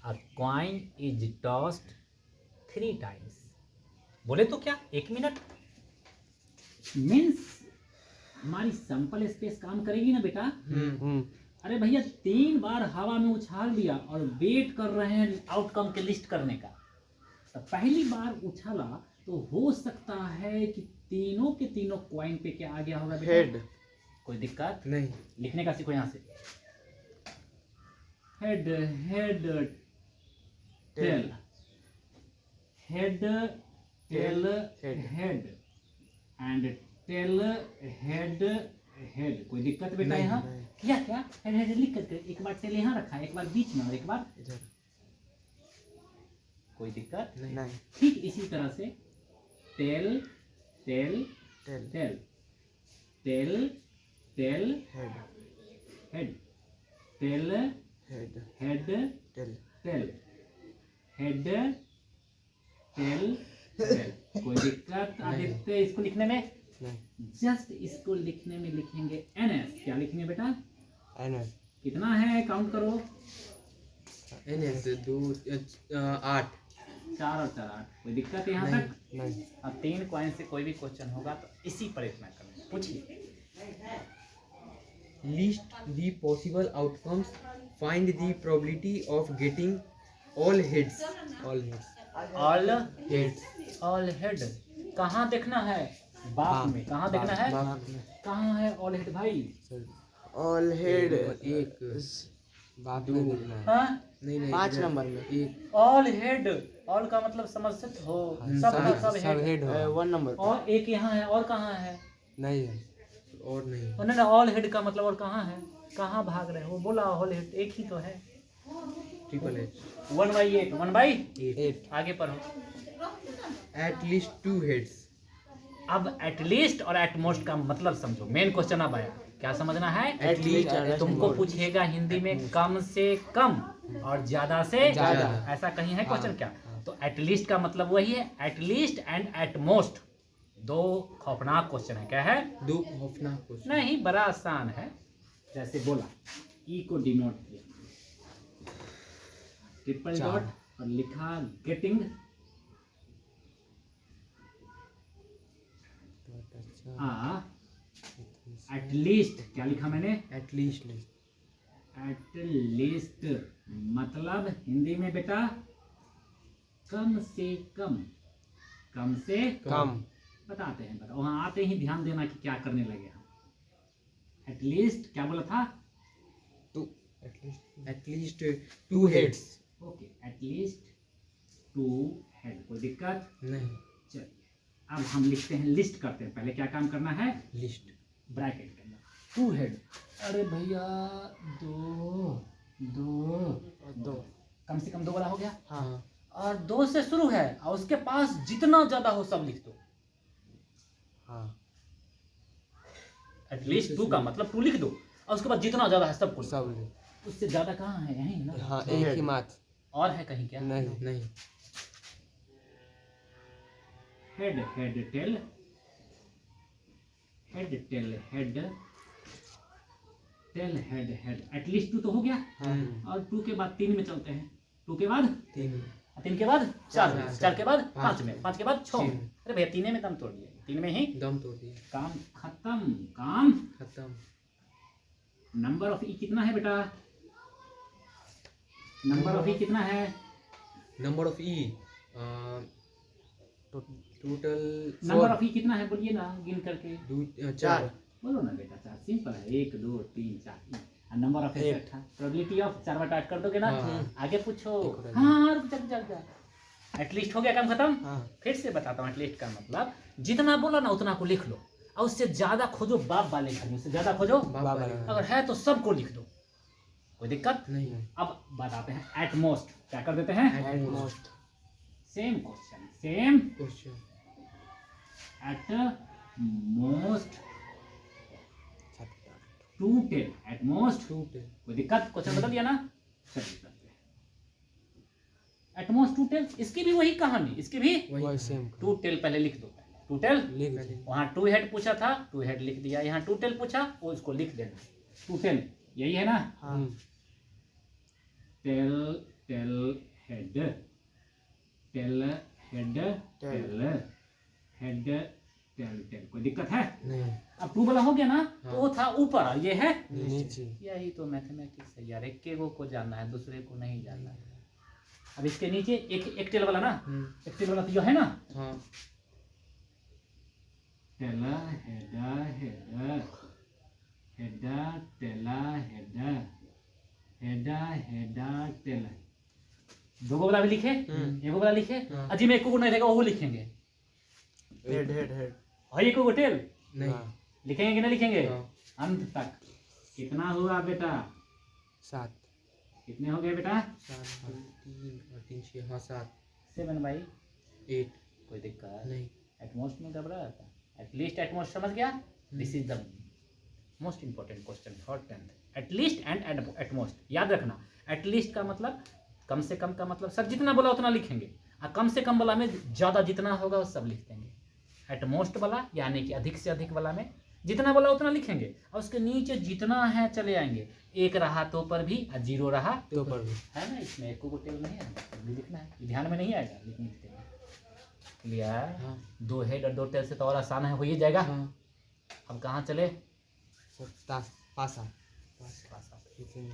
A coin is tossed 3 times. बोले तो क्या 1 मिनट मीन्स हमारी सैंपल स्पेस काम करेगी ना बेटा। अरे भैया 3 बार हवा में उछाल दिया और वेट कर रहे हैं आउटकम के लिस्ट करने का। तो पहली बार उछाला तो हो सकता है कि तीनों के तीनों कॉइन पे क्या आ गया होगा बेटा? हेड। कोई दिक्कत नहीं, लिखने का सीखो यहाँ से। Head head tail, head tail head and tell head head. कोई दिक्कत बेटा यहाँ? क्या क्या हेड हेड लिख करके एक बार टेल यहाँ रखा है, एक बार बीच में और एक बार इधर। कोई दिक्कत नहीं। ठीक इसी तरह से tail tail tail tail tail tail head head tail head head tail tail head tail tail. कोई दिक्कत आदित्य इसको लिखने में? जस्ट इसको लिखने में लिखेंगे एनएस। क्या लिखेंगे बेटा? एनएस। कितना है काउंट करो। एनएस 2 8 4 और 4 8। कोई दिक्कत है यहाँ तक? नहीं। अब 3 कॉइन से कोई भी क्वेश्चन होगा तो इसी पर इतना करना। पूछिए। List the possible outcomes, find the probability of getting all heads. All heads all heads all head कहाँ देखना है? बाप में। कहाँ देखना है? कहाँ है ऑल हेड भाई? ऑल हेड एक बाप में देखना है। हाँ? नहीं 5 नंबर में एक ऑल हेड। ऑल का मतलब समझ सकते हो? सब हेड 1 नंबर और एक यहाँ है। और कहाँ है? नहीं है और नहीं। उन्होंने ना ऑल हेड का मतलब और कहाँ है? कहाँ भाग रहे हो? बोला ऑल हेड एक ही तो है। ट्रिपल एच 1/8 1/8 आगे पढ़ो। At least 2 heads. अब एटलीस्ट और एटमोस्ट का मतलब समझो। मेन क्वेश्चन अब आया, क्या समझना है? एटलीस्ट तुमको पूछेगा हिंदी में कम से कम और ज्यादा से ज्यादा। ऐसा कहीं है क्वेश्चन क्या? तो एटलीस्ट का मतलब वही है। एटलीस्ट एंड एटमोस्ट 2 खौफनाक क्वेश्चन है। क्या है? 2 खौफनाक क्वेश्चन नहीं, बड़ा आसान है। जैसे बोला ई को डिनोट किया ट्रिपल डॉट और लिखा गेटिंग एटलीस्ट। क्या लिखा मैंने? एटलीस्ट। एटलीस्ट मतलब हिंदी में बेटा कम से कम। कम से कम बताते हैं। बताओ वहां आते ही ध्यान देना कि क्या करने लगे हम। एटलीस्ट क्या बोला था? At least 2 heads. Okay, at least 2 head. कोई दिक्कत नहीं। चलिए अब हम लिखते हैं, लिस्ट करते हैं। पहले क्या काम करना है? लिस्ट ब्रैकेट करना 2 हेड। अरे भैया 2 कम से कम 2 वाला हो गया। हाँ। और 2 से शुरू है और उसके पास जितना ज्यादा हो सब लिख दो। हाँ। एटलीस्ट 2 का मतलब 2 लिख दो और उसके बाद जितना ज्यादा है सब सब। उससे ज्यादा कहाँ है? यहीं ना। हाँ, एक ही मात और है कहीं क्या? नहीं। Head head tail head tail head tail head head. At least 2 तो हो गया। और 2 के बाद 3 में चलते हैं। 2 के बाद 3 के बाद 4 में, 4 के बाद 5 में, 5 के बाद 6 में। अरे भैया 3 में दम तोड़ दिया। 3 में ही दम तोड़ दिया। काम खत्म। काम खत्म। नंबर ऑफ ई कितना है बेटा? नंबर ऑफ ई कितना है? Number of E total number of E कितना है? बोलिए ना गिन करके। 4 बोलो ना बेटा। 4 सिंपल है। 1 2 3 4 और नंबर ऑफ 8। प्रोबेबिलिटी ऑफ 4 बटा 8 कर दोगे ना। आगे पूछो। हाँ रुक जा। एटलीस्ट हो गया, काम खत्म। फिर से बताता हूँ। एटलीस्ट का मतलब जितना बोला ना उतना को लिख लो और उससे ज्यादा खोजो बाप वाले खाली। उससे ज्यादा खोजो अगर है तो सबको लिख दो। कोई दिक्कत नहीं। अब बताते हैं एटमोस्ट। क्या कर देते हैं? At most. Same question. At most 2 tail. At most 2 tail. कोई दिक्कत? क्वेश्चन बता दिया ना। चलिए करते हैं एटमोस्ट 2 टेल। इसकी भी वही कहानी। इसकी भी वही सेम। 2 टेल पहले लिख दो। 2 टेल लिख दो। वहाँ 2 हेड पूछा था, 2 हेड लिख दिया। यहाँ 2 टेल पूछा वो इसको लिख देना। 2 टेल यही है ना। हाँ। Tail tail head, tail head, tail head, tail tail. कोई दिक्कत है? नहीं। अब 2 वाला हो गया ना, हाँ। तो वो था ऊपर, ये है नीचे। यही तो मैथमेटिक्स है यार, एक को जानना है, दूसरे को नहीं जानना है। अब इसके नीचे एक टेल वाला ना, एक टेल वाला तो जो है ना, हाँ। टेला हेडा हेडा हेडा टेला हेडा हेडा हेडा टेला। 2 वाला भी लिखे, 1 वाला लिखे, हाँ। अजी में 1 को नहीं रहेगा वो लिखेंगे। Head head head. और 1 को टेल नहीं। लिखेंगे कि नहीं लिखेंगे? हाँ। अंत तक। कितना हुआ बेटा? 7। कितने हो गए बेटा? 7 3 और 3 6, हाँ 7। 7/8। 8। कोई दिक्कत नहीं। एटमोस्ट में घबरा था, एटलीस्ट एटमोस्ट समझ गया? This is the most important question for 10th। At least and at most याद रखना। एटलीस्ट का मतलब कम से कम का मतलब सर जितना बोला उतना लिखेंगे, और कम से कम वाला में ज़्यादा जितना होगा वो सब लिख देंगे। एटमोस्ट वाला यानी कि अधिक से अधिक वाला में जितना बोला उतना लिखेंगे, और उसके नीचे जितना है चले आएंगे। 1 रहा तो पर भी और 0 रहा तो पर भी है ना, इसमें 1 को टेल नहीं है, तब भी लिखना है, ध्यान में नहीं आएगा लेकिन लिखते हैं। क्लियर? हाँ। 2 हेड और 2 टेल से तो और आसान है, हो ही जाएगा। हाँ। अब कहाँ चले? पासा। पास। लिखेंगे।